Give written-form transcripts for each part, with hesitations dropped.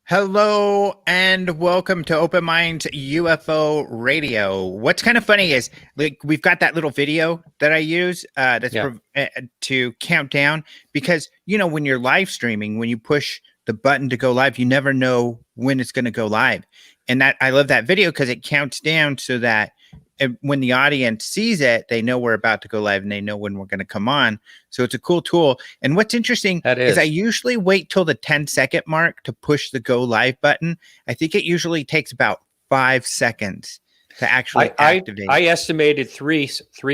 Hello and welcome to Open Minds UFO Radio. What's kind of funny is like we've got that little video that I use to count down because when you're live streaming, when you push the button to go live, you never know when it's going to go live. And that I love that video because it counts down so that when the audience sees it, they know we're about to go live and they know when we're going to come on. So it's a cool tool. And what's interesting is I usually wait till the 10-second mark to push the go live button. I think it usually takes about 5 seconds to actually activate. I estimated three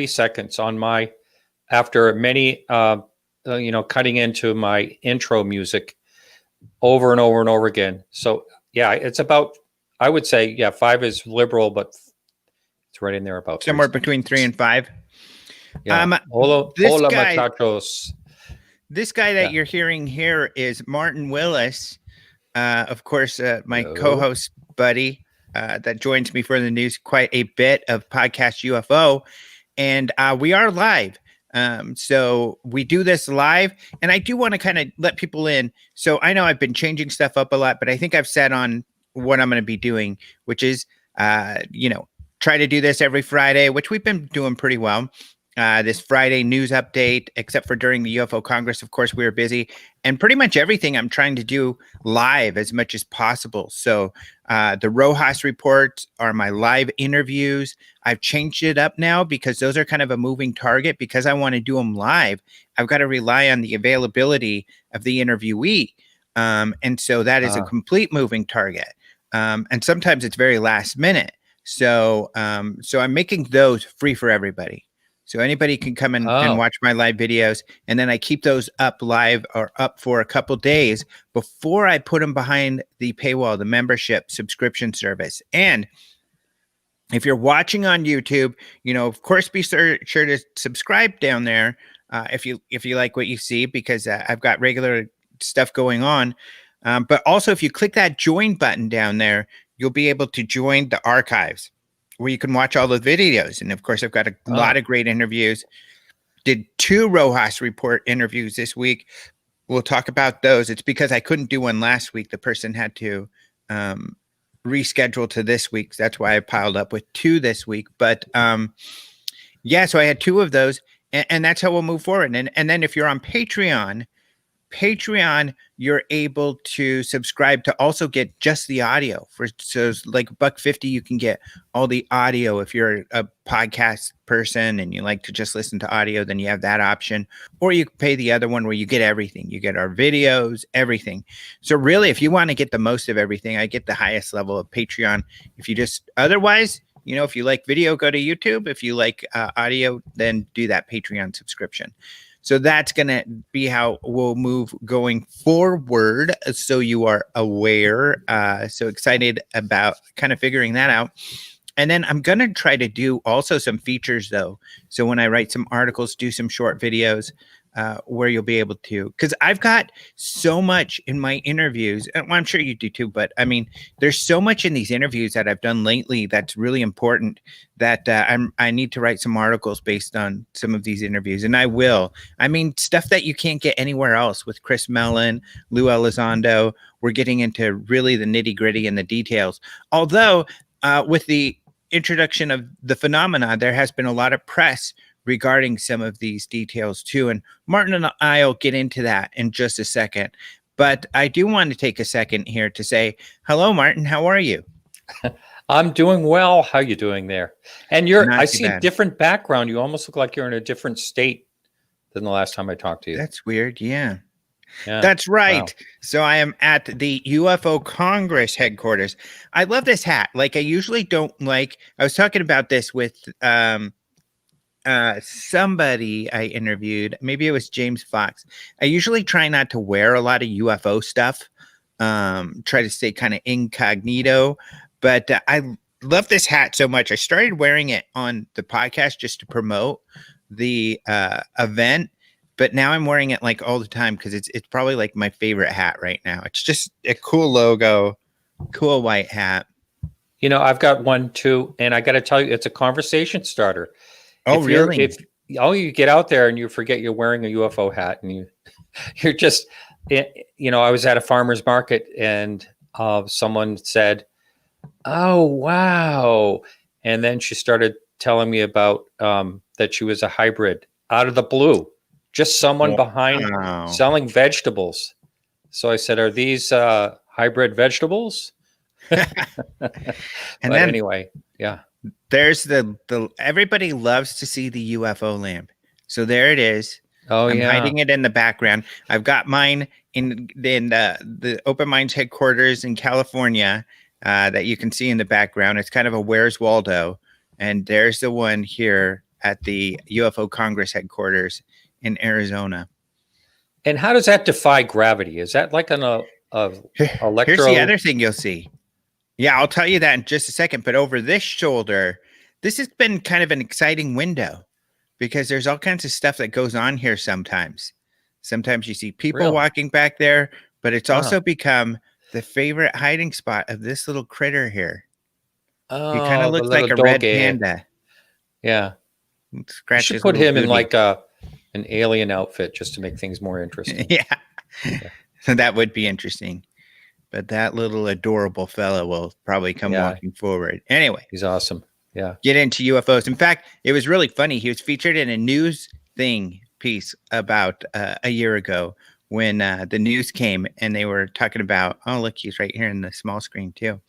seconds on my, after many, cutting into my intro music over and over and over again. So yeah, it's about, I would say, 5 is liberal, but it's right in there about somewhere between 3 and 5. Yeah. Hola, muchachos. This guy that you're hearing here is Martin Willis, of course, my co-host buddy that joins me for the news quite a bit of podcast UFO, and we are live. So we do this live, and I do want to kind of let people in. So I know I've been changing stuff up a lot, but I think I've said on what I'm going to be doing, which is, try to do this every Friday, which we've been doing pretty well. This Friday news update, except for during the UFO Congress, of course, we were busy. And pretty much everything I'm trying to do live as much as possible. So the Rojas reports are my live interviews. I've changed it up now because those are kind of a moving target. Because I want to do them live, I've got to rely on the availability of the interviewee. And so that is a complete moving target. And sometimes it's very last minute. So I'm making those free for everybody. So anybody can come in and watch my live videos. And then I keep those up live or up for a couple days before I put them behind the paywall, the membership subscription service. And if you're watching on YouTube, of course, be sure to subscribe down there if you like what you see, because I've got regular stuff going on. But also, if you click that join button down there, you'll be able to join the archives where you can watch all the videos. And of course, I've got a lot of great interviews. Did 2 Rojas Report interviews this week. We'll talk about those. It's because I couldn't do one last week. The person had to reschedule to this week. That's why I piled up with 2 this week. But so I had 2 of those, and that's how we'll move forward. And then if you're on Patreon, you're able to subscribe to also get just the audio. So it's like $1.50, you can get all the audio. If you're a podcast person and you like to just listen to audio, then you have that option. Or you can pay the other one where you get everything. You get our videos, everything. So really, if you want to get the most of everything, I get the highest level of Patreon. If you just otherwise, if you like video, go to YouTube. If you like audio, then do that Patreon subscription. So that's going to be how we'll move going forward. So you are aware. So excited about kind of figuring that out. And then I'm going to try to do also some features, though. So when I write some articles, do some short videos where you'll be able to, because I've got so much in my interviews. And I'm sure you do too, but I mean, there's so much in these interviews that I've done lately that's really important that I need to write some articles based on some of these interviews. And I will. I mean, stuff that you can't get anywhere else with Chris Mellon, Lou Elizondo. We're getting into really the nitty gritty and the details. Although with the introduction of the phenomena, there has been a lot of press regarding some of these details too. And Martin and I will get into that in just a second. But I do want to take a second here to say, hello, Martin, how are you? I'm doing well. How you doing there? And I see a different background. You almost look like you're in a different state than the last time I talked to you. That's weird. Yeah. That's right. Wow. So I am at the UFO Congress headquarters. I love this hat. Like I usually don't like, I was talking about this with somebody I interviewed. Maybe it was James Fox. I usually try not to wear a lot of UFO stuff. Try to stay kind of incognito. But I love this hat so much. I started wearing it on the podcast just to promote the event. But now I'm wearing it like all the time because it's probably like my favorite hat right now. It's just a cool logo, cool white hat. I've got one too, and I got to tell you, it's a conversation starter. Oh, really? You get out there and you forget you're wearing a UFO hat, and you're just, I was at a farmer's market and someone said, "Oh, wow." And then she started telling me about that she was a hybrid out of the blue, just someone behind selling vegetables. So I said, "Are these hybrid vegetables?" And But then anyway, yeah. there's the everybody loves to see the UFO lamp. So there it is. Oh, I'm yeah. hiding it in the background. I've got mine in the Open Minds headquarters in California that you can see in the background. It's kind of a Where's Waldo, and there's the one here at the UFO Congress headquarters in Arizona. And how does that defy gravity? Is that like an electro? Here's the other thing you'll see. Yeah, I'll tell you that in just a second. But over this shoulder, this has been kind of an exciting window because there's all kinds of stuff that goes on here sometimes. Sometimes you see people walking back there, but it's also become the favorite hiding spot of this little critter here. Oh, he kind of looks like a red panda. Yeah. You should put him in like an alien outfit just to make things more interesting. Yeah. So that would be interesting. But that little adorable fellow will probably come walking forward. Anyway. He's awesome. Yeah. Get into UFOs. In fact, it was really funny. He was featured in a news thing piece about a year ago when the news came and they were talking about, oh, look, he's right here in the small screen too.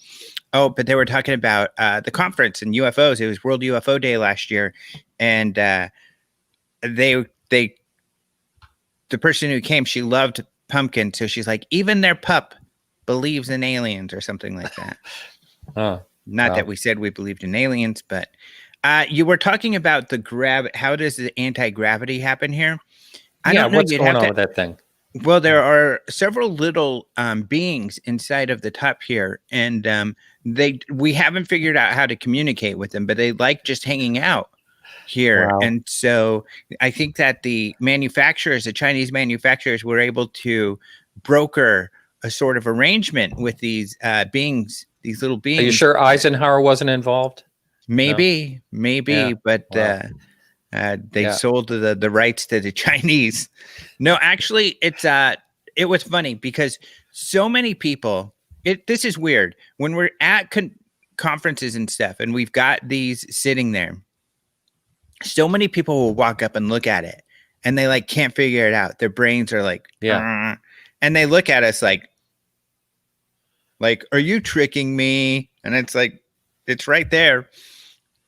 Oh, but they were talking about the conference and UFOs. It was World UFO Day last year. And the person who came, she loved pumpkin. So she's like, even their pup believes in aliens or something like that. Not that we said we believed in aliens, but you were talking about the how does the anti-gravity happen here? I don't know. What's going on with that thing? Well, there are several little beings inside of the top here, and we haven't figured out how to communicate with them, but they like just hanging out here. Wow. And so I think that the Chinese manufacturers were able to broker a sort of arrangement with these beings, these little beings. Are you sure Eisenhower wasn't involved? Maybe, but they sold the rights to the Chinese. No, actually, it was funny because so many people. This is weird when we're at conferences and stuff, and we've got these sitting there. So many people will walk up and look at it, and they like can't figure it out. Their brains are like, and they look at us like, are you tricking me? And it's like, it's right there.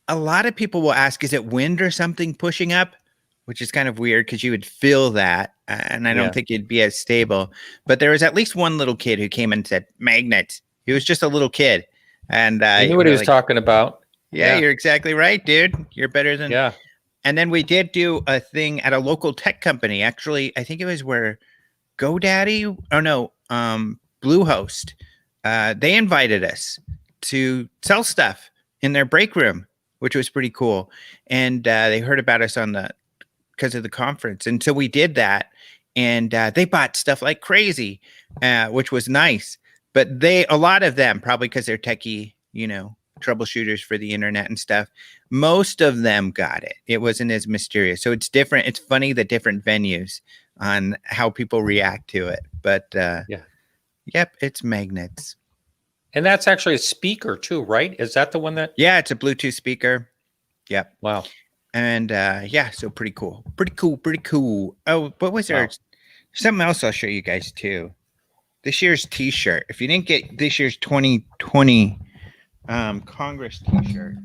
A lot of people will ask, is it wind or something pushing up? Which is kind of weird because you would feel that. And I don't think it'd be as stable. But there was at least one little kid who came and said, magnets. He was just a little kid. And I knew what he was talking about. Yeah, you're exactly right, dude. You're better than. Yeah. And then we did do a thing at a local tech company. Actually, I think it was where GoDaddy, Bluehost. They invited us to sell stuff in their break room, which was pretty cool. And they heard about us because of the conference. And so we did that. And they bought stuff like crazy, which was nice. But a lot of them, probably because they're techie, troubleshooters for the internet and stuff, most of them got it. It wasn't as mysterious. So it's different. It's funny, the different venues on how people react to it. But yep, it's magnets. And that's actually a speaker too, right? Is that the one that? Yeah, it's a Bluetooth speaker. Yep. Wow. And so pretty cool. Pretty cool. Oh, what was there? Something else I'll show you guys too. This year's t-shirt. If you didn't get this year's 2020 Congress t-shirt.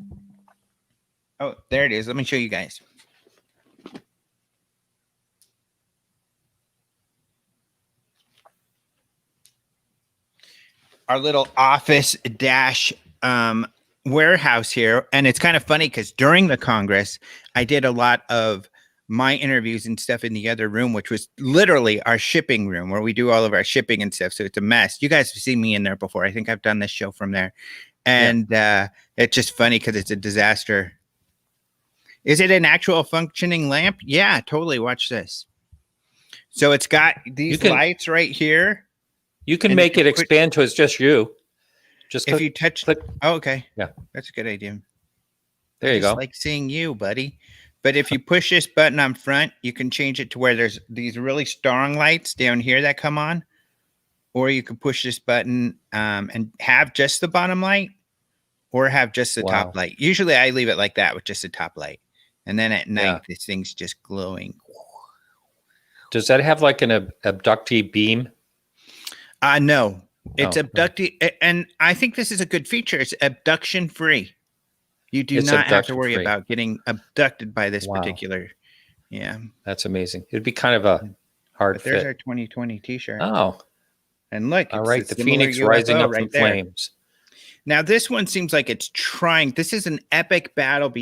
Oh, there it is. Let me show you guys. Our little office dash warehouse here. And it's kind of funny because during the Congress, I did a lot of my interviews and stuff in the other room, which was literally our shipping room where we do all of our shipping and stuff. So it's a mess. You guys have seen me in there before. I think I've done this show from there. And it's just funny because it's a disaster. Is it an actual functioning lamp? Yeah, totally. Watch this. So it's got these lights right here. You can make it expand to it's just you. Just if you click. Oh, okay. Yeah, that's a good idea. There you go. Like seeing you, buddy. But if you push this button on front, you can change it to where there's these really strong lights down here that come on. or you could push this button and have just the bottom light, or have just the top light. Usually I leave it like that with just the top light. And then at night, this thing's just glowing. Does that have like an abductee beam? No, it's abductee. No. And I think this is a good feature. It's abduction free. You do not have to worry about getting abducted by this particular. Yeah. That's amazing. It'd be kind of a hard fit. There's our 2020 t-shirt. Oh. And look. All right. The Phoenix rising up from flames. Now, this one seems like it's trying. This is an epic battle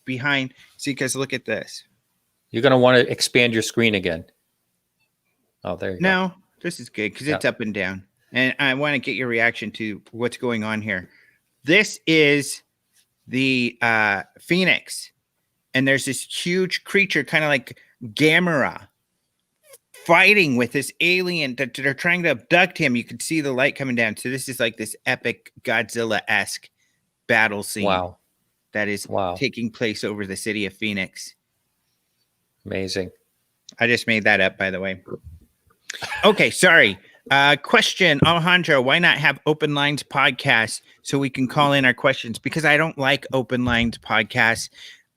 behind. See, because look at this. You're going to want to expand your screen again. Oh, there you go. No, this is good because it's up and down. And I want to get your reaction to what's going on here. This is the Phoenix. And there's this huge creature, kind of like Gamera, fighting with this alien that they're trying to abduct him. You can see the light coming down. So this is like this epic Godzilla-esque battle scene that is taking place over the city of Phoenix. Amazing. I just made that up, by the way. Okay, sorry. Question, Alejandro, why not have Open Lines podcast so we can call in our questions? Because I don't like Open Lines podcasts.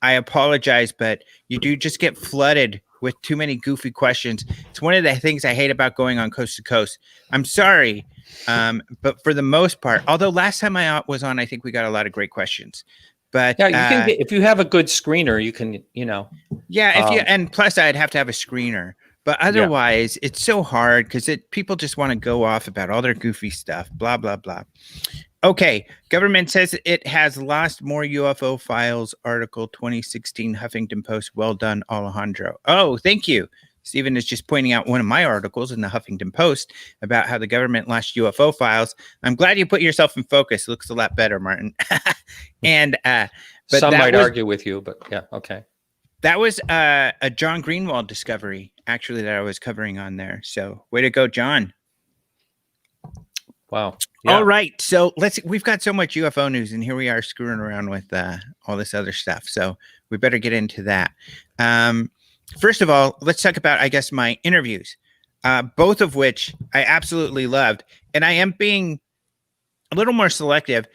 I apologize, but you do just get flooded with too many goofy questions. It's one of the things I hate about going on Coast to Coast. I'm sorry, but for the most part, although last time I was on, I think we got a lot of great questions. But yeah, you can get, if you have a good screener, you can, Yeah, and plus I'd have to have a screener. But otherwise, it's so hard because people just want to go off about all their goofy stuff, blah, blah, blah. Okay, government says it has lost more UFO files. Article 2016 Huffington Post. Well done, Alejandro. Oh, thank you. Stephen is just pointing out one of my articles in the Huffington Post about how the government lost UFO files. I'm glad you put yourself in focus. It looks a lot better, Martin. And but some might argue with you, but yeah, okay. That was a John Greenwald discovery, actually, that I was covering on there. So way to go, John. Wow. Yeah. All right. So we've got so much UFO news, and here we are screwing around with all this other stuff. So we better get into that. First of all, let's talk about, I guess, my interviews, both of which I absolutely loved. And I am being a little more selective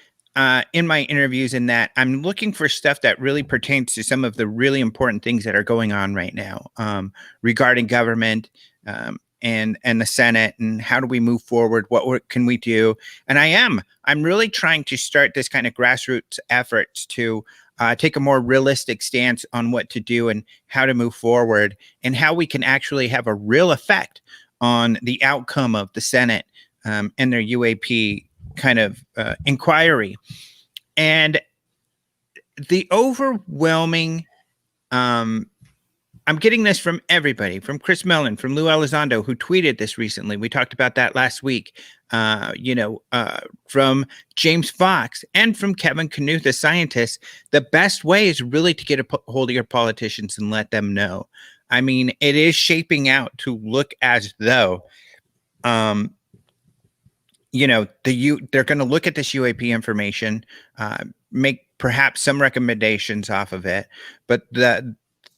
in my interviews in that I'm looking for stuff that really pertains to some of the really important things that are going on right now regarding government and the Senate, and how do we move forward? What can we do? And I'm really trying to start this kind of grassroots efforts to take a more realistic stance on what to do and how to move forward, and how we can actually have a real effect on the outcome of the Senate and their UAP kind of inquiry. And the overwhelming, I'm getting this from everybody, from Chris Mellon, from Lou Elizondo, who tweeted this recently. We talked about that last week, from James Fox and from Kevin Knuth, the scientist. The best way is really to get a hold of your politicians and let them know. I mean, it is shaping out to look as though, they're going to look at this UAP information, make perhaps some recommendations off of it, but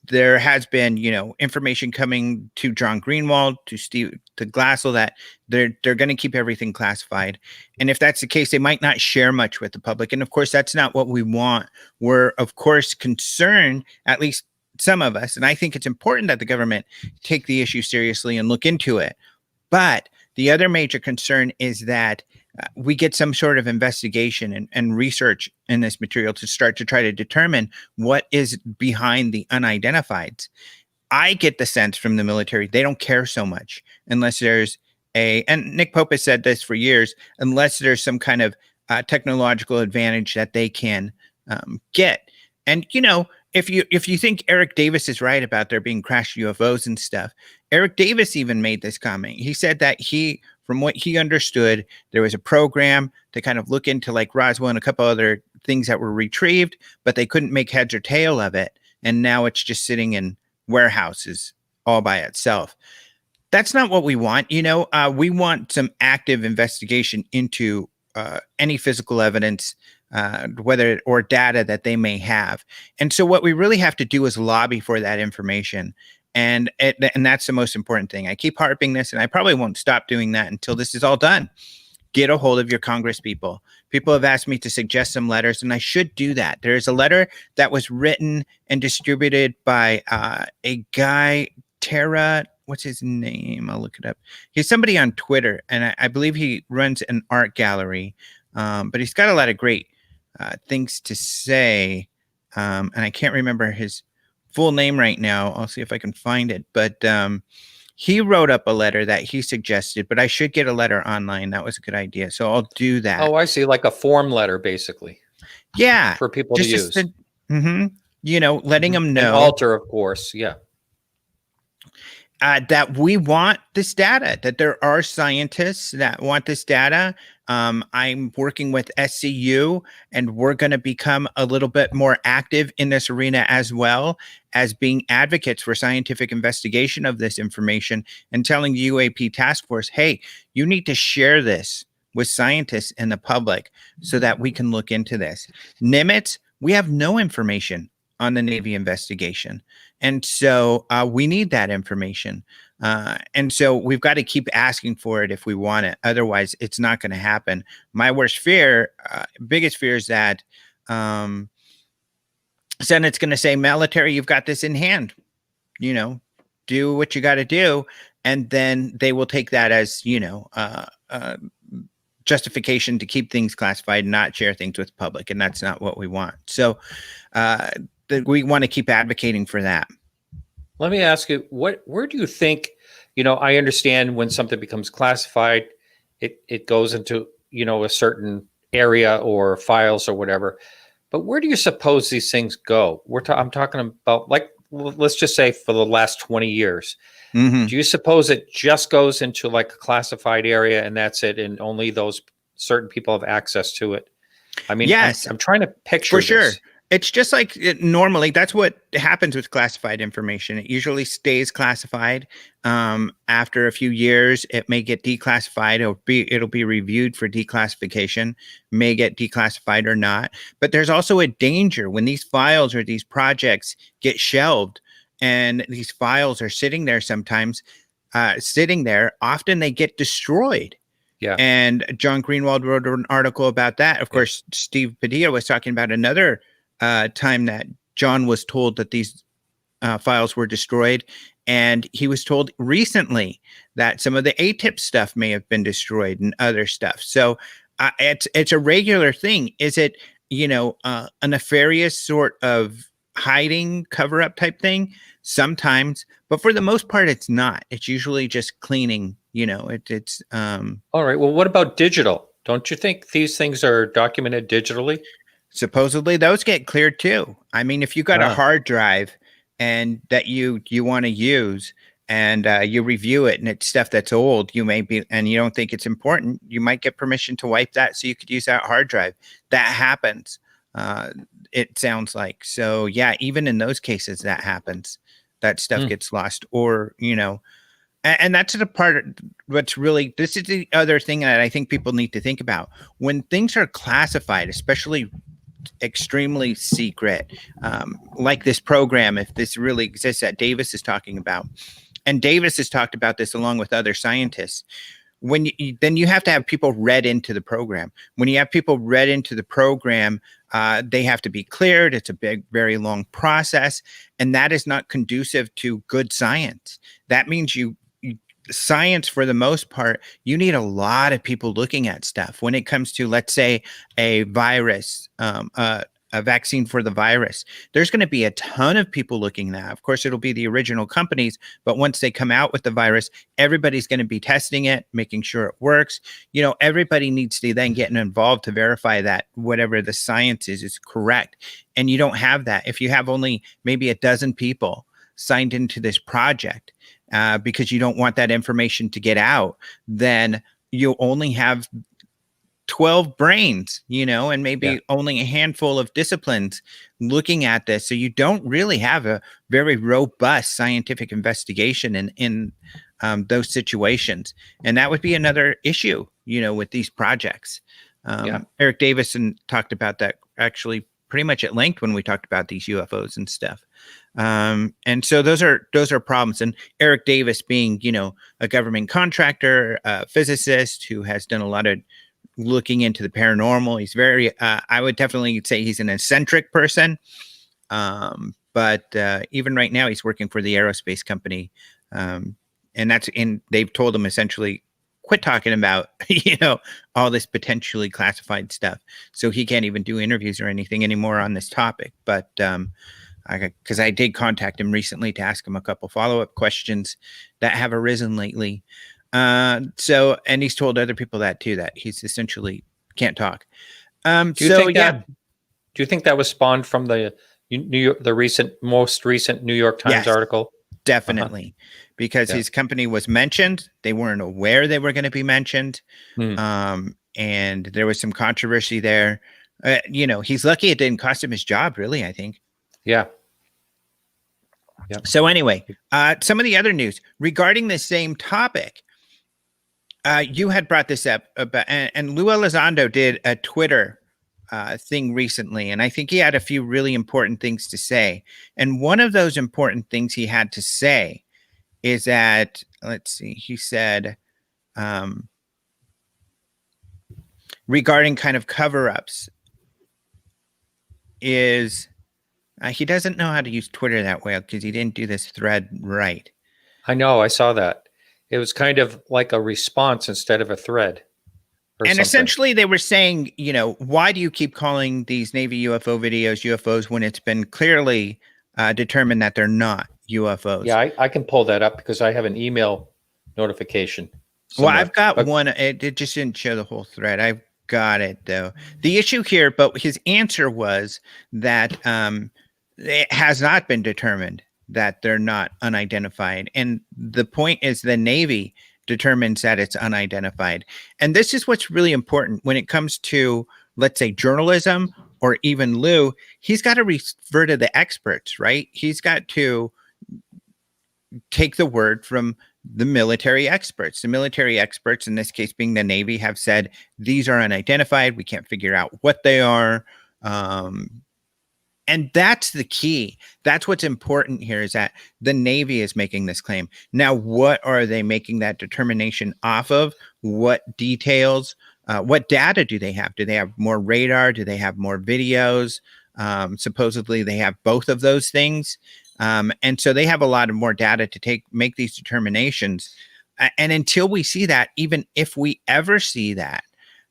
there has been, information coming to John Greenwald, to Glassell, that they're going to keep everything classified. And if that's the case, they might not share much with the public. And of course, that's not what we want. We're, of course, concerned, at least some of us, and I think it's important that the government take the issue seriously and look into it. But the other major concern is that we get some sort of investigation and research in this material to start to try to determine what is behind the unidentifieds. I get the sense from the military, they don't care so much unless there's and Nick Pope has said this for years, unless there's some kind of technological advantage that they can get. And, if you think Eric Davis is right about there being crashed UFOs and stuff, Eric Davis even made this comment. He said that from what he understood, there was a program to kind of look into like Roswell and a couple other things that were retrieved, but they couldn't make heads or tail of it. And now it's just sitting in warehouses all by itself. That's not what we want. We want some active investigation into any physical evidence, whether or data that they may have. And so what we really have to do is lobby for that information. And that's the most important thing. I keep harping this, and I probably won't stop doing that until this is all done. Get a hold of your Congress people. People have asked me to suggest some letters, and I should do that. There is a letter that was written and distributed by a guy, Tara, what's his name? I'll look it up. He's somebody on Twitter, and I believe he runs an art gallery, but he's got a lot of great things to say, and I can't remember his full name right now. I'll see if I can find it, but he wrote up a letter that he suggested, but I should get a letter online. That was a good idea. So I'll do that. Oh, I see. Like a form letter, basically. Yeah. For people to use. Letting them know. And alter, of course. Yeah. That we want this data, that there are scientists that want this data. I'm working with SCU, and we're going to become a little bit more active in this arena, as well as being advocates for scientific investigation of this information and telling the UAP task force, hey, you need to share this with scientists and the public so that we can look into this. Nimitz, we have no information on the Navy investigation. And so we need that information. And so we've got to keep asking for it if we want it. Otherwise, it's not going to happen. My worst fear, biggest fear is that Senate's going to say, military, you've got this in hand. Do what you got to do. And then they will take that as, justification to keep things classified, not share things with the public. And that's not what we want. So we want to keep advocating for that. Let me ask you, where do you think, I understand when something becomes classified, it goes into, a certain area or files or whatever, but where do you suppose these things go? I'm talking about, like, let's just say for the last 20 years. Mm-hmm. Do you suppose it just goes into like a classified area and that's it, and only those certain people have access to it? I mean, yes, I'm trying to picture for sure. this. It's just like normally that's what happens with classified information. It usually stays classified. After a few years, it may get declassified. It'll be reviewed for declassification, may get declassified or not. But there's also a danger when these files or these projects get shelved, and these files are sitting there sometimes, often they get destroyed. Yeah. And John Greenwald wrote an article about that. Of course, Steve Padilla was talking about another time that John was told that these files were destroyed. And he was told recently that some of the ATIP stuff may have been destroyed and other stuff. So it's a regular thing. Is it, a nefarious sort of hiding, cover-up type thing? Sometimes, but for the most part, it's not. It's usually just cleaning, it's all right. Well, what about digital? Don't you think these things are documented digitally? Supposedly those get cleared too. I mean, if you got a hard drive and that you want to use, and you review it and it's stuff that's old, and you don't think it's important, you might get permission to wipe that so you could use that hard drive. That happens. It sounds like. So yeah, even in those cases that happens, that stuff gets lost, or, and that's the part what's really, this is the other thing that I think people need to think about. When things are classified, especially extremely secret, like this program, if this really exists, that Davis is talking about, and Davis has talked about this along with other scientists, then you have to have people read into the program. When you have people read into the program, they have to be cleared. It's a big, very long process, and that is not conducive to good science. That means science, for the most part, you need a lot of people looking at stuff. When it comes to, let's say, a virus, a vaccine for the virus, there's going to be a ton of people looking at that. Of course, it'll be the original companies, but once they come out with the virus, everybody's going to be testing it, making sure it works. Everybody needs to then get involved to verify that whatever the science is correct. And you don't have that if you have only maybe a dozen people signed into this project, because you don't want that information to get out. Then you only have 12 brains, and maybe only a handful of disciplines looking at this. So you don't really have a very robust scientific investigation in those situations. And that would be another issue, with these projects. Eric Davison talked about that actually pretty much at length when we talked about these UFOs and stuff. And so those are problems. And Eric Davis being, a government contractor, physicist who has done a lot of looking into the paranormal. He's very, I would definitely say he's an eccentric person. But even right now, he's working for the aerospace company. And they've told him essentially quit talking about, all this potentially classified stuff. So he can't even do interviews or anything anymore on this topic. But because I did contact him recently to ask him a couple follow-up questions that have arisen lately. And he's told other people that too, that he's essentially can't talk. Do you think that was spawned from the most recent New York Times article? Definitely, because his company was mentioned. They weren't aware they were going to be mentioned. And there was some controversy there. He's lucky it didn't cost him his job, really, I think. Yeah. So anyway, some of the other news regarding the same topic. You had brought this up about, and Lou Elizondo did a Twitter thing recently, and I think he had a few really important things to say. And one of those important things he had to say is that, let's see, he said, regarding kind of cover-ups, is he doesn't know how to use Twitter that well because he didn't do this thread right. I know, I saw that. It was kind of like a response instead of a thread. And essentially they were saying, why do you keep calling these Navy UFO videos UFOs when it's been clearly determined that they're not UFOs? Yeah, I can pull that up because I have an email notification somewhere. Well, I've got one. It just didn't show the whole thread. I've got it, though. The issue here, but his answer was that it has not been determined that they're not unidentified. And the point is the Navy determines that it's unidentified. And this is what's really important when it comes to, let's say, journalism or even Lou. He's got to refer to the experts, right? He's got to take the word from the military experts. The military experts, in this case being the Navy, have said these are unidentified. We can't figure out what they are. And that's the key. That's what's important here, is that the Navy is making this claim. Now, what are they making that determination off of? What details? What data do they have? Do they have more radar? Do they have more videos? Supposedly they have both of those things. And so they have a lot of more data to make these determinations. And until we see that, even if we ever see that,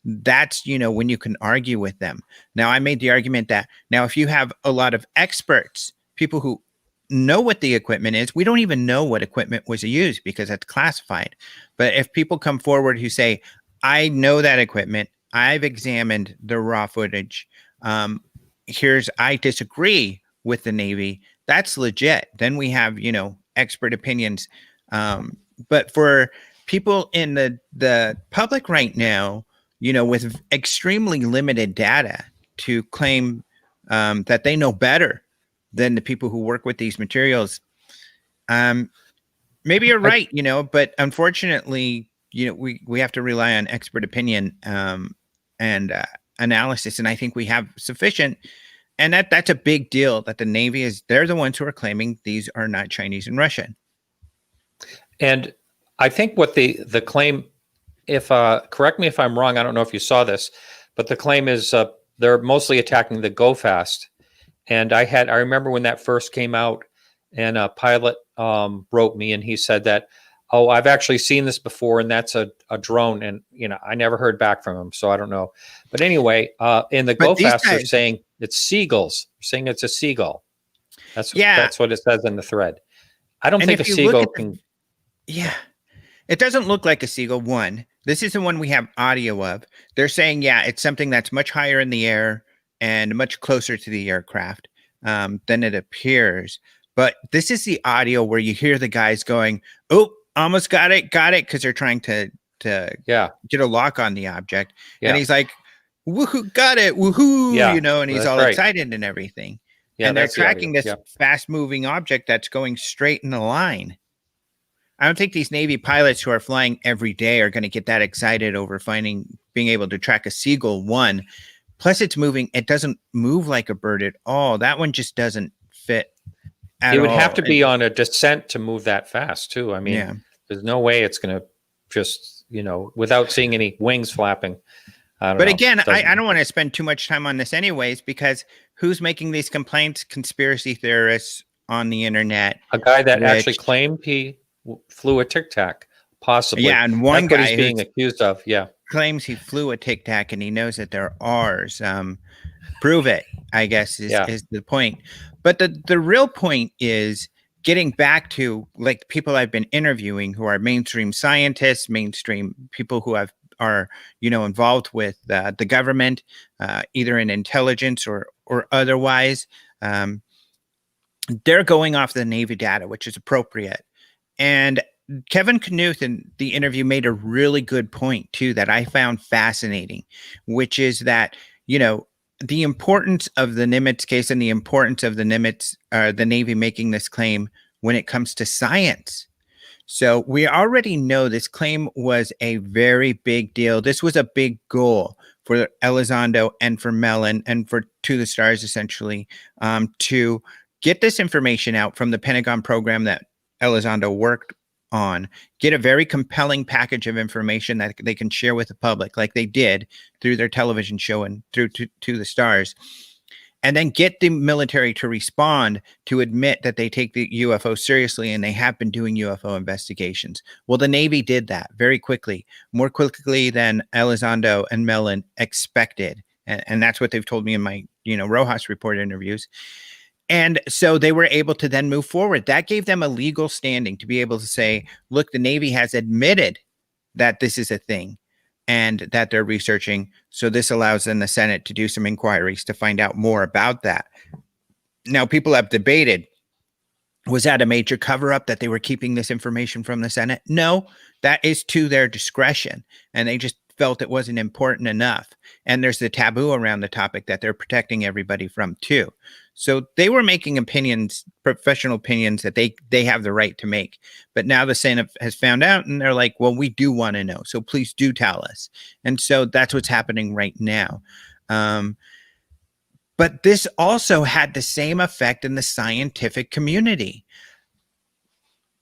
that's, when you can argue with them. Now, I made the argument that now, if you have a lot of experts, people who know what the equipment is, we don't even know what equipment was used because it's classified. But if people come forward who say, I know that equipment, I've examined the raw footage, I disagree with the Navy, that's legit. Then we have, expert opinions. But for people in the public right now, with extremely limited data to claim that they know better than the people who work with these materials. Maybe you're right, but unfortunately, we have to rely on expert opinion and analysis. And I think we have sufficient. And that's a big deal that the Navy they're the ones who are claiming these are not Chinese and Russian. And I think what the claim, if correct me if I'm wrong, I don't know if you saw this, but the claim is they're mostly attacking the Go Fast. And I remember when that first came out, and a pilot wrote me and he said that, oh, I've actually seen this before, and that's a drone. And, I never heard back from him, so I don't know. But anyway, in the Go Fast, they're saying it's seagulls. They're saying it's a seagull. That's what it says in the thread. I don't think a seagull can. Yeah. It doesn't look like a seagull. One, this is the one we have audio of. They're saying, it's something that's much higher in the air and much closer to the aircraft than it appears. But this is the audio where you hear the guys going, oh, almost got it, because they're trying to get a lock on the object. Yeah. And he's like, woohoo, got it, woohoo, and he's all excited and everything. Yeah, and they're tracking this fast-moving object that's going straight in a line. I don't think these Navy pilots who are flying every day are going to get that excited over being able to track a seagull. One, plus it's moving. It doesn't move like a bird at all. That one just doesn't fit at It would all. have to be on a descent to move that fast too. I mean, Yeah. there's no way it's going to just, without seeing any wings flapping. I don't But know. again, I don't want to spend too much time on this anyways, because who's making these complaints? Conspiracy theorists on the internet. A guy that actually claimed he flew a Tic Tac, possibly. Yeah, and one That's what guy he's being accused of. Yeah. claims he flew a Tic Tac and he knows that they're ours. Prove it, I guess, is the point. But the real point is getting back to like people I've been interviewing who are mainstream scientists, mainstream people who are involved with the government, either in intelligence or otherwise. They're going off the Navy data, which is appropriate. And Kevin Knuth in the interview made a really good point too that I found fascinating, which is that the importance of the Nimitz case and the importance of the Nimitz, the Navy making this claim when it comes to science. So we already know this claim was a very big deal. This was a big goal for Elizondo and for Mellon and for To the Stars, essentially, to get this information out from the Pentagon program that Elizondo worked on, get a very compelling package of information that they can share with the public, like they did through their television show and through To the Stars, and then get the military to respond to admit that they take the UFO seriously and they have been doing UFO investigations. Well, the Navy did that very quickly, more quickly than Elizondo and Mellon expected. And that's what they've told me in my, Rojas Report interviews. And so they were able to then move forward. That gave them a legal standing to be able to say, look, the Navy has admitted that this is a thing and that they're researching. So this allows then the Senate to do some inquiries to find out more about that. Now, people have debated, was that a major cover-up that they were keeping this information from the Senate? No, that is to their discretion. And they just felt it wasn't important enough. And there's the taboo around the topic that they're protecting everybody from too. So they were making opinions, professional opinions that they have the right to make. But now the Senate has found out and they're like, well, we do want to know. So please do tell us. And so that's what's happening right now. But this also had the same effect in the scientific community.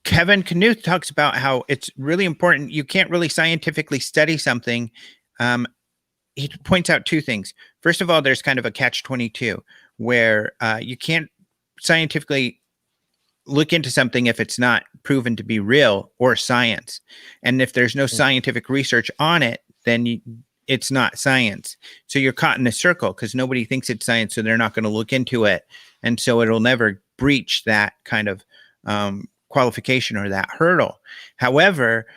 Kevin Knuth talks about how it's really important. You can't really scientifically study something. He points out two things. First of all, there's kind of a catch-22 where you can't scientifically look into something if it's not proven to be real or science. And if there's no scientific research on it, then it's not science. So you're caught in a circle because nobody thinks it's science, so they're not going to look into it. And so it'll never breach that kind of qualification or that hurdle. However,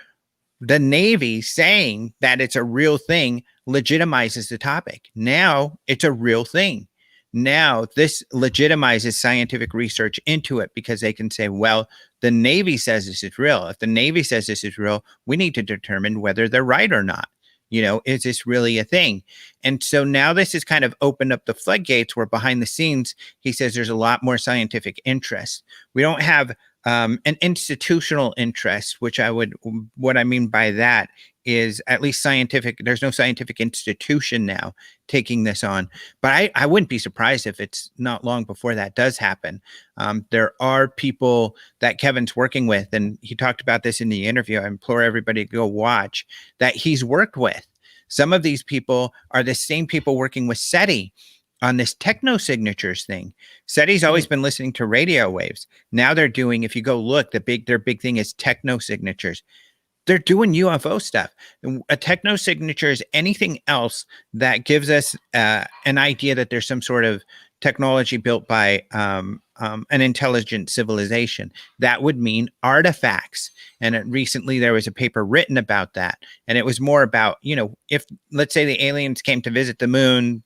the Navy saying that it's a real thing legitimizes the topic. Now it's a real thing. Now this legitimizes scientific research into it because they can say, well, the Navy says this is real. If the Navy says this is real, we need to determine whether they're right or not. Is this really a thing? And so now this has kind of opened up the floodgates where behind the scenes, he says there's a lot more scientific interest. We don't have an institutional interest, what I mean by that is at least scientific. There's no scientific institution now taking this on, but I wouldn't be surprised if it's not long before that does happen. There are people that Kevin's working with, and he talked about this in the interview. I implore everybody to go watch that he's worked with. Some of these people are the same people working with SETI on this techno-signatures thing. SETI's always been listening to radio waves. Now they're doing, if you go look, their big thing is techno-signatures. They're doing UFO stuff. A techno-signature is anything else that gives us an idea that there's some sort of technology built by an intelligent civilization. That would mean artifacts. And recently there was a paper written about that. And it was more about, if let's say the aliens came to visit the moon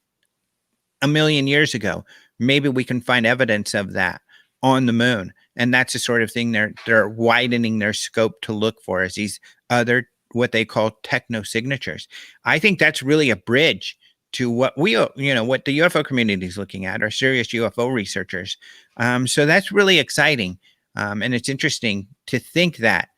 1 million years ago, maybe we can find evidence of that on the moon. And that's the sort of thing they're widening their scope to look for, is these other, what they call techno signatures. I think that's really a bridge to what what the UFO community is looking at, are serious UFO researchers. So that's really exciting. And it's interesting to think that,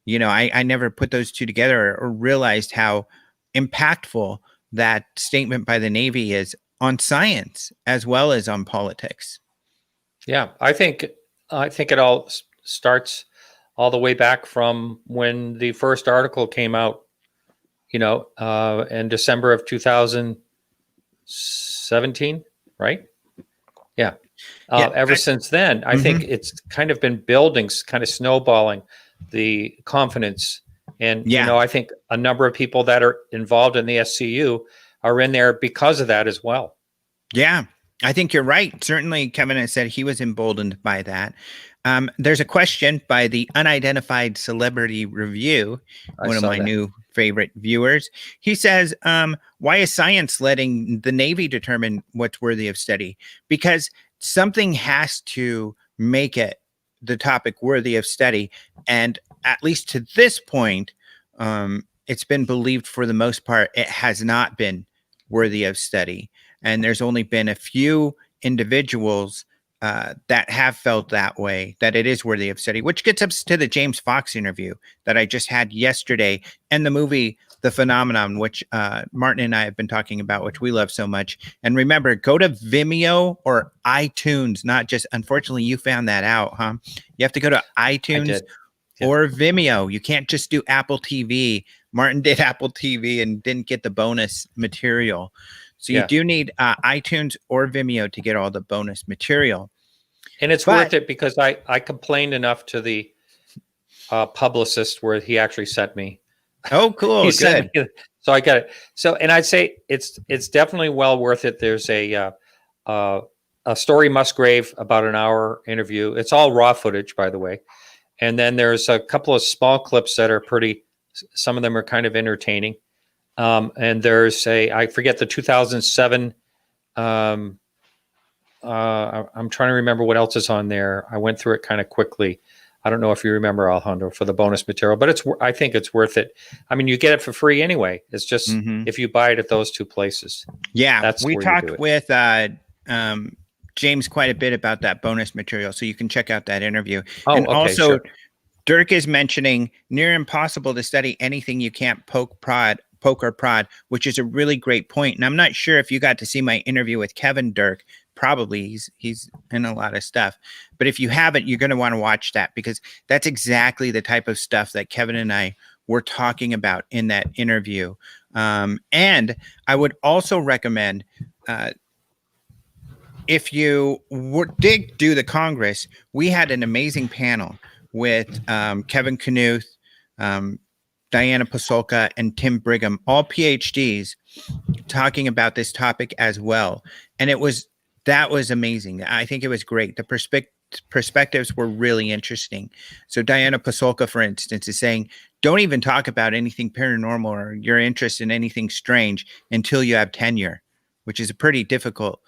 I never put those two together or realized how impactful that statement by the Navy is on science as well as on politics. Yeah, I think I think it all starts all the way back from when the first article came out, in December of 2017, right? Yeah. Ever since then, I think it's kind of been building, kind of snowballing the confidence. And, I think a number of people that are involved in the SCU are in there because of that as well. Yeah, I think you're right. Certainly, Kevin has said he was emboldened by that. There's a question by the Unidentified Celebrity Review, one of my new favorite viewers. He says, why is science letting the Navy determine what's worthy of study? Because something has to make it the topic worthy of study. And at least to this point, it's been believed for the most part, it has not been worthy of study. And there's only been a few individuals that have felt that way, that it is worthy of study, which gets us to the James Fox interview that I just had yesterday, and the movie The Phenomenon, which Martin and I have been talking about, which we love so much. And remember, go to Vimeo or iTunes, not just, unfortunately, you found that out, huh? You have to go to iTunes or Vimeo. You can't just do Apple TV. Martin did Apple TV and didn't get the bonus material. So you do need iTunes or Vimeo to get all the bonus material. And it's worth it because I complained enough to the publicist where he actually sent me. Oh, cool. He Good. me, so I got it. So, and I'd say it's definitely well worth it. There's a Story Musgrave, about an hour interview. It's all raw footage, by the way. And then there's a couple of small clips that are some of them are kind of entertaining. And there's I forget the 2007. I'm trying to remember what else is on there. I went through it kind of quickly. I don't know if you remember, Alejandro, for the bonus material, but I think it's worth it. I mean, you get it for free anyway. It's just if you buy it at those two places. Yeah, we talked with James quite a bit about that bonus material, so you can check out that interview. And also, sure. Dirk is mentioning near impossible to study anything you can't poke or prod, which is a really great point. And I'm not sure if you got to see my interview with Kevin, Dirk. Probably he's in a lot of stuff. But if you haven't, you're going to want to watch that, because that's exactly the type of stuff that Kevin and I were talking about in that interview. And I would also recommend, if you did do the Congress, we had an amazing panel with Kevin Knuth, Diana Pasulka, and Tim Brigham, all PhDs, talking about this topic as well. And that was amazing. I think it was great. The perspectives were really interesting. So Diana Pasulka, for instance, is saying, don't even talk about anything paranormal or your interest in anything strange until you have tenure, which is a pretty difficult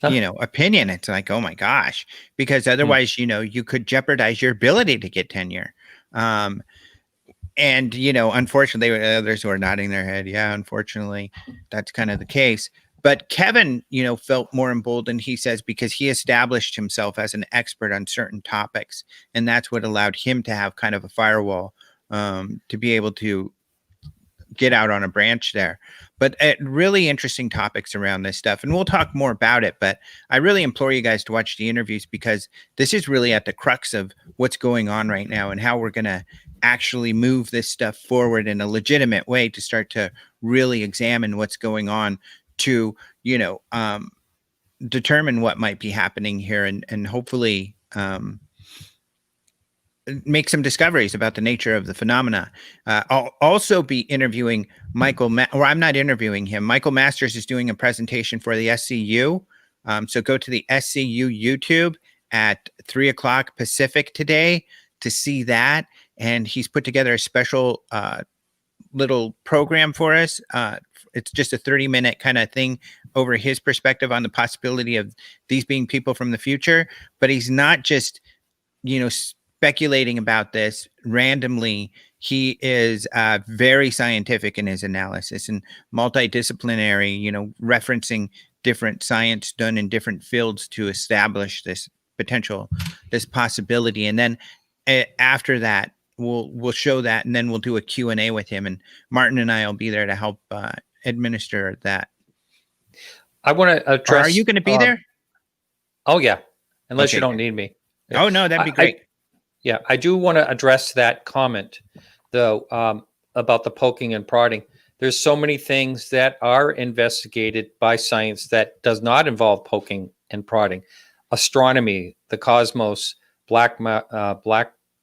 opinion. It's like, oh my gosh, because otherwise, you could jeopardize your ability to get tenure. And, unfortunately, others who are nodding their head. Yeah, unfortunately, that's kind of the case. But Kevin, felt more emboldened, he says, because he established himself as an expert on certain topics. And that's what allowed him to have kind of a firewall to be able to get out on a branch there. But really interesting topics around this stuff. And we'll talk more about it. But I really implore you guys to watch the interviews, because this is really at the crux of what's going on right now and how we're going to actually move this stuff forward in a legitimate way to start to really examine what's going on, to, determine what might be happening here, and hopefully make some discoveries about the nature of the phenomena. I'll also be interviewing I'm not interviewing him. Michael Masters is doing a presentation for the SCU. So go to the SCU YouTube at 3:00 Pacific today to see that. And he's put together a special little program for us. It's just a 30-minute kind of thing over his perspective on the possibility of these being people from the future. But he's not just, speculating about this randomly. He is very scientific in his analysis and multidisciplinary, referencing different science done in different fields to establish this possibility. And then after that, we'll show that, and then we'll do a Q&A with him, and Martin and I will be there to help administer that. I want to address. Are you going to be there? Oh yeah, unless you don't need me. Oh no, that'd be great. I do want to address that comment, though, about the poking and prodding. There's so many things that are investigated by science that does not involve poking and prodding. Astronomy, the cosmos, dark matter,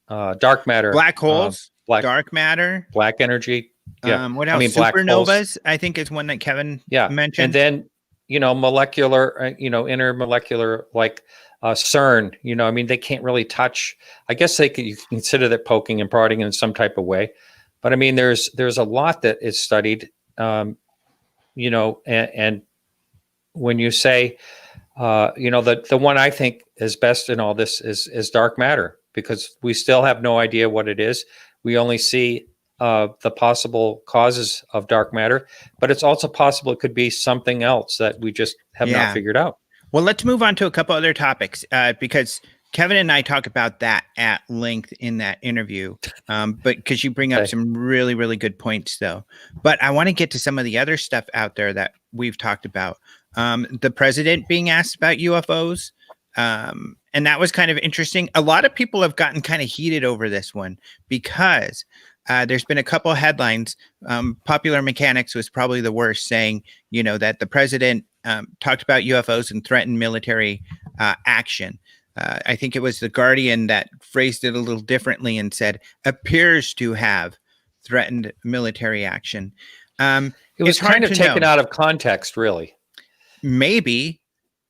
Black holes, dark matter, black energy. Yeah. What else? Supernovas, I think, is one that Kevin mentioned. And then, molecular, intermolecular, like CERN, they can't really touch. I guess you can consider that poking and prodding in some type of way. But there's a lot that is studied, and when you say, the one I think is best in all this is dark matter, because we still have no idea what it is. We only see the possible causes of dark matter, but it's also possible it could be something else that we just have not figured out. Well, let's move on to a couple other topics, because Kevin and I talk about that at length in that interview, but because you bring up some really, really good points, though. But I want to get to some of the other stuff out there that we've talked about. The president being asked about UFOs, and that was kind of interesting. A lot of people have gotten kind of heated over this one because there's been a couple of headlines. Popular Mechanics was probably the worst, saying, that the president talked about UFOs and threatened military action. I think it was The Guardian that phrased it a little differently and said, appears to have threatened military action. It was kind of taken out of context, really. Maybe.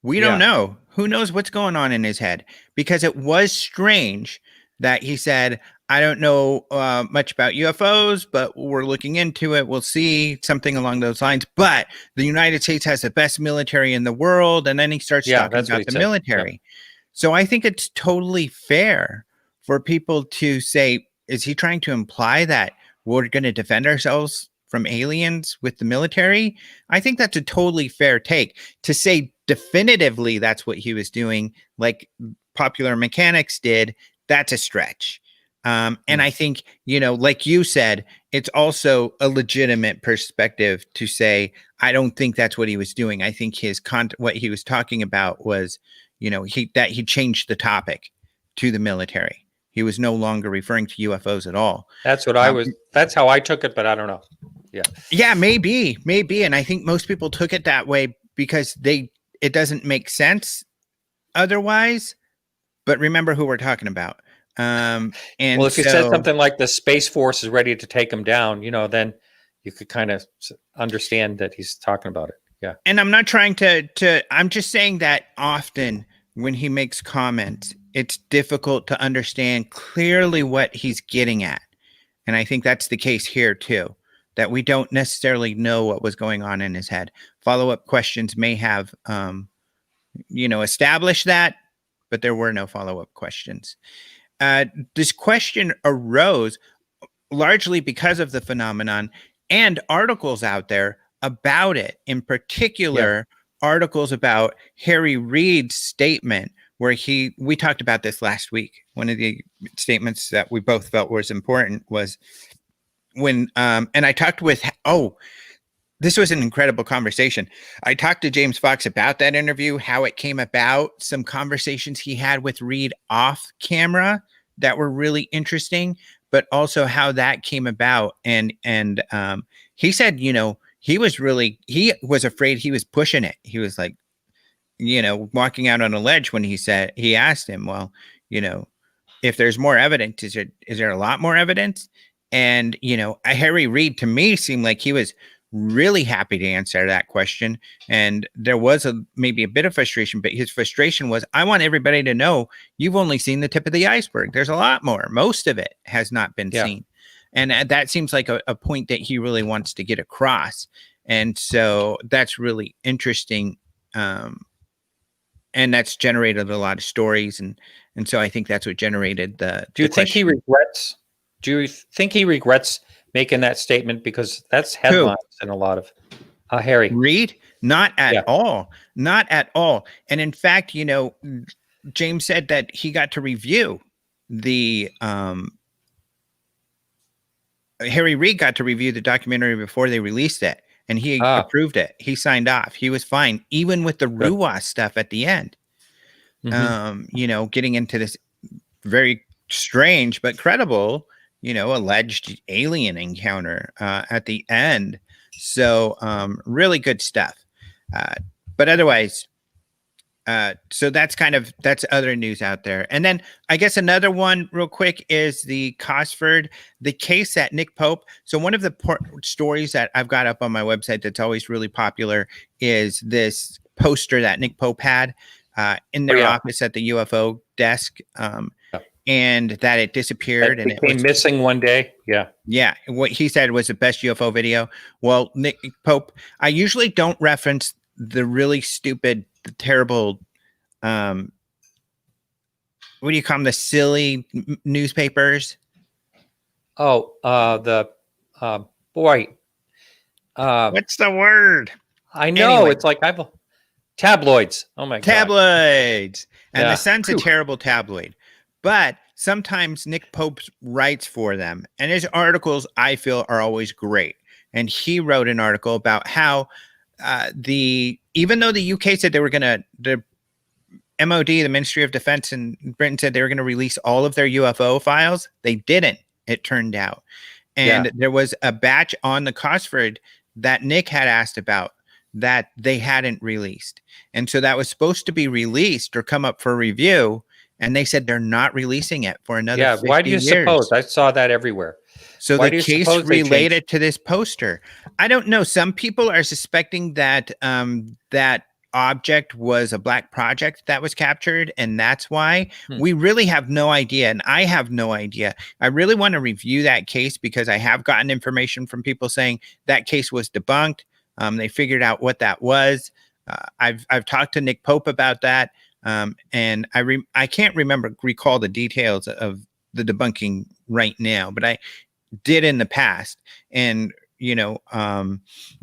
We don't know. Who knows what's going on in his head? Because it was strange that he said, I don't know much about UFOs, but we're looking into it. We'll see, something along those lines. But the United States has the best military in the world. And then he starts talking about the military. Yeah. So I think it's totally fair for people to say, is he trying to imply that we're going to defend ourselves from aliens with the military? I think that's a totally fair take. To say definitively that's what he was doing, like Popular Mechanics did, that's a stretch. And I think, like you said, it's also a legitimate perspective to say, I don't think that's what he was doing. I think what he was talking about was, he changed the topic to the military. He was no longer referring to UFOs at all. That's what that's how I took it, but I don't know. Yeah. Yeah, maybe. And I think most people took it that way because it doesn't make sense otherwise. But remember who we're talking about. And if you said something like the Space Force is ready to take him down, then you could kind of understand that he's talking about it. Yeah. And I'm not trying I'm just saying that often when he makes comments, it's difficult to understand clearly what he's getting at. And I think that's the case here too, that we don't necessarily know what was going on in his head. Follow-up questions may have, established that, but there were no follow-up questions. This question arose largely because of the phenomenon and articles out there about it. In particular, articles about Harry Reid's statement, where we talked about this last week. One of the statements that we both felt was important was when, and I talked with, this was an incredible conversation. I talked to James Fox about that interview, how it came about, some conversations he had with Reid off camera that were really interesting, but also how that came about. And he said, he was afraid he was pushing it. He was like, walking out on a ledge when he asked him, well, if there's more evidence, is there a lot more evidence? And, Harry Reid to me seemed like he was really happy to answer that question. And there was maybe a bit of frustration, but his frustration was, I want everybody to know you've only seen the tip of the iceberg. There's a lot more. Most of it has not been seen. And that seems like a point that he really wants to get across. And so that's really interesting. And that's generated a lot of stories. And so I think that's what generated Do you think he regrets making that statement? Because that's headlines in a lot of Harry Reid? Not at all. Not at all. And in fact, James said that he got to review the Harry Reid got to review the documentary before they released it, and he approved it. He signed off. He was fine, even with the Ruwa stuff at the end. Mm-hmm. Getting into this very strange but credible, alleged alien encounter at the end. So really good stuff. But otherwise, so that's other news out there. And then I guess another one real quick is the Cosford, the case that Nick Pope. So one of the stories that I've got up on my website that's always really popular is this poster that Nick Pope had in their office at the UFO desk, and that it disappeared and it became missing one day. Yeah. What he said was the best UFO video. Well, Nick Pope, I usually don't reference the really stupid, terrible, what do you call them? The silly newspapers. Oh, boy. What's the word? I know. Anyway. It's like tabloids. Oh my God. Tabloids. And the Sun's a terrible tabloid. But sometimes Nick Pope writes for them. And his articles, I feel, are always great. And he wrote an article about how even though the UK said they were going to, the MOD, the Ministry of Defense in Britain, said they were going to release all of their UFO files, they didn't, it turned out. And there was a batch on the Cosford that Nick had asked about that they hadn't released. And so that was supposed to be released or come up for review. And they said they're not releasing it for another 50 why do you years. Suppose? I saw that everywhere. So why the case related to this poster, I don't know. Some people are suspecting that that object was a black project that was captured, and that's why. We really have no idea, and I have no idea. I really want to review that case because I have gotten information from people saying that case was debunked. They figured out what that was. I've talked to Nick Pope about that, and I can't recall the details of the debunking right now, but I did in the past. And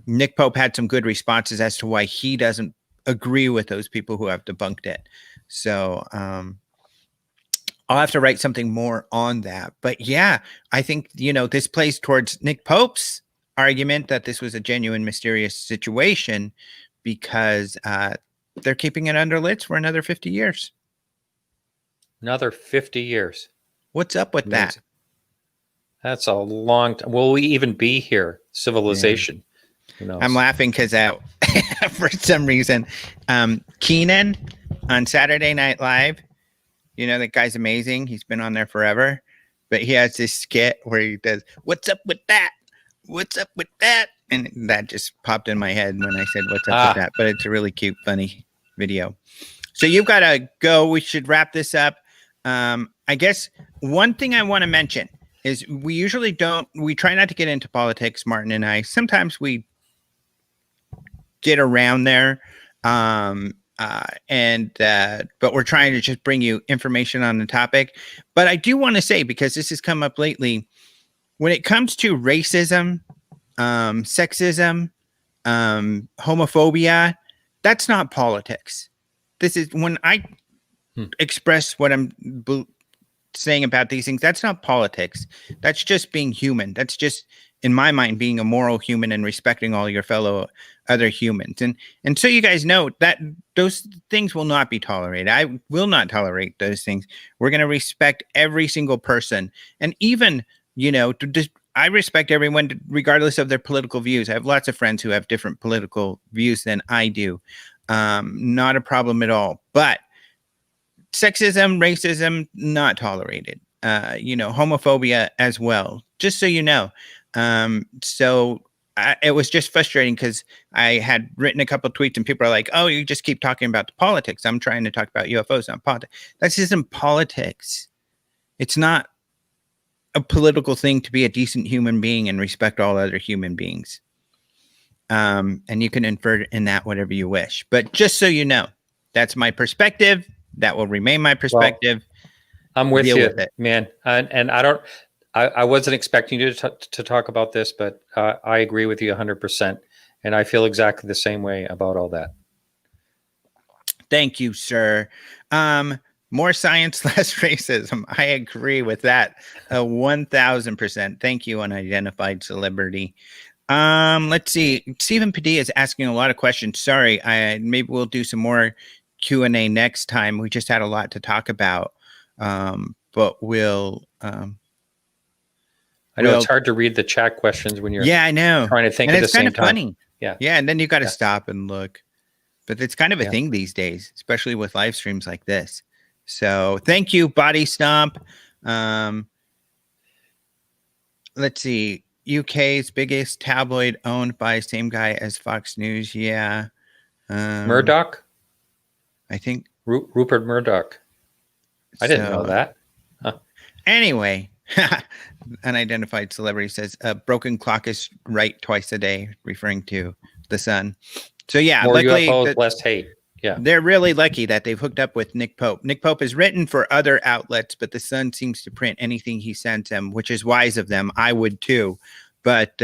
Nick Pope had some good responses as to why he doesn't agree with those people who have debunked it. So I'll have to write something more on that. But yeah, I think this plays towards Nick Pope's argument that this was a genuine mysterious situation because they're keeping it under lids for another 50 years. Another 50 years. What's up with that? That's a long time. Will we even be here? Civilization. Yeah. I'm laughing because for some reason, Keenan on Saturday Night Live, that guy's amazing. He's been on there forever. But he has this skit where he does, "What's up with that? What's up with that?" And that just popped in my head when I said, "What's up with that?" But it's a really cute, funny video. So you've got to go. We should wrap this up. I guess one thing I want to mention is we try not to get into politics, Martin and I. Sometimes we get around there. But we're trying to just bring you information on the topic. But I do want to say, because this has come up lately, when it comes to racism, sexism, homophobia, that's not politics. This is when I express what I'm saying about these things. That's not politics. That's just being human. That's just, in my mind, being a moral human and respecting all your fellow other humans. And so you guys know that those things will not be tolerated. I will not tolerate those things. We're going to respect every single person. And even, I respect everyone regardless of their political views. I have lots of friends who have different political views than I do. Not a problem at all. But sexism, racism, not tolerated. Homophobia as well, just so you know. It was just frustrating because I had written a couple of tweets and people are like, "Oh, you just keep talking about the politics." I'm trying to talk about UFOs, not politics. That's isn't politics. It's not a political thing to be a decent human being and respect all other human beings. And you can infer in that whatever you wish. But just so you know, that's my perspective. That will remain my perspective. Well, I'm with you, man. And I wasn't expecting you to talk about this, but I agree with you 100%. And I feel exactly the same way about all that. Thank you, sir. More science, less racism. I agree with that 1,000%. Thank you, unidentified celebrity. Let's see. Stephen Padilla is asking a lot of questions. Sorry, maybe we'll do some more Q&A next time. We just had a lot to talk about. but we'll. I know it's hard to read the chat questions when you're I know trying to think and at the it's kind same of time. Funny. Yeah. And then you got to stop and look. But it's kind of a thing these days, especially with live streams like this. So thank you, Body Stomp. Let's see. UK's biggest tabloid owned by same guy as Fox News. Yeah. Murdoch? I think. Rupert Murdoch. I didn't know that. Huh. Anyway, unidentified celebrity says a broken clock is right twice a day, referring to the sun. So more luckily, UFOs, less hate. Yeah, they're really lucky that they've hooked up with Nick Pope. Nick Pope has written for other outlets, but the Sun seems to print anything he sends them, which is wise of them. I would too, but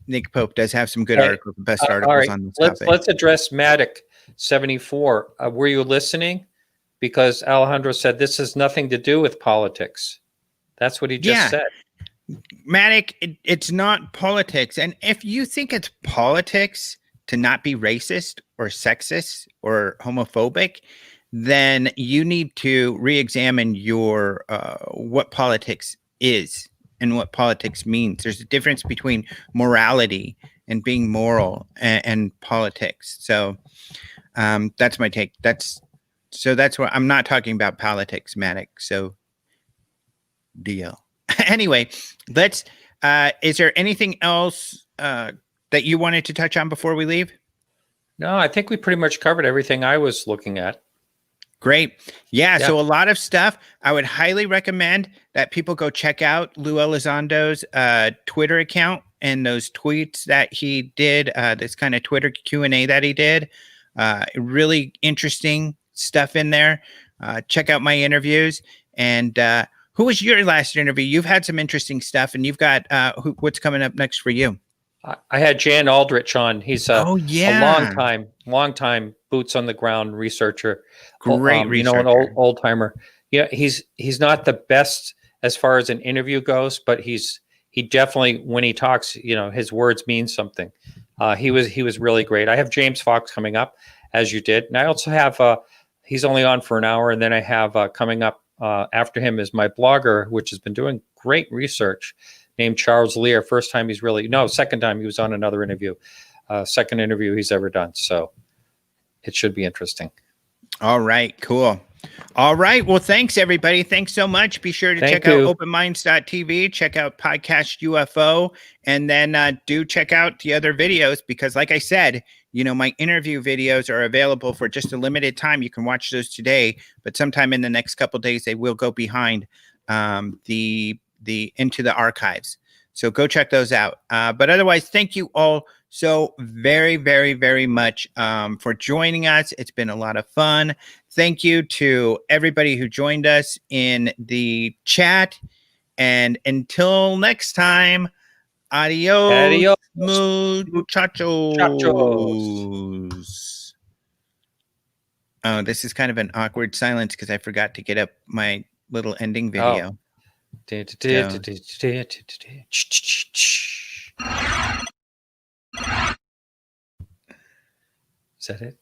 Nick Pope does have some good articles, best articles on this topic. Let's address Matic 74. Were you listening? Because Alejandro said this has nothing to do with politics. That's what he just said. Matic, it's not politics. And if you think it's politics to not be racist or sexist or homophobic, then you need to re-examine your what politics is and what politics means. There's a difference between morality and being moral and politics. So that's my take. That's what I'm not talking about politics, Matic. So deal. Anyway, let's is there anything else that you wanted to touch on before we leave? No, I think we pretty much covered everything I was looking at. Great. Yeah, so a lot of stuff. I would highly recommend that people go check out Lou Elizondo's Twitter account and those tweets that he did, this kind of Twitter Q&A that he did. Really interesting stuff in there. Check out my interviews. And who was your last interview? You've had some interesting stuff, and you've got what's coming up next for you? I had Jan Aldrich on. He's a long time boots on the ground researcher. Great researcher. An old timer. Yeah, he's not the best as far as an interview goes, but he definitely, when he talks, his words mean something. He was really great. I have James Fox coming up, as you did, and I also have he's only on for an hour, and then I have coming up after him is my blogger, which has been doing great research, named Charles Lear. Second time he was on another interview. Second interview he's ever done. So it should be interesting. All right, cool. All right. Well, thanks, everybody. Thanks so much. Be sure to check out openminds.tv, check out Podcast UFO, and then do check out the other videos because, like I said, my interview videos are available for just a limited time. You can watch those today, but sometime in the next couple of days, they will go behind into the archives. So go check those out. But otherwise, thank you all so very, very, very much for joining us. It's been a lot of fun. Thank you to everybody who joined us in the chat. And until next time, adios, muchachos. Oh, this is kind of an awkward silence because I forgot to get up my little ending video. Is that it?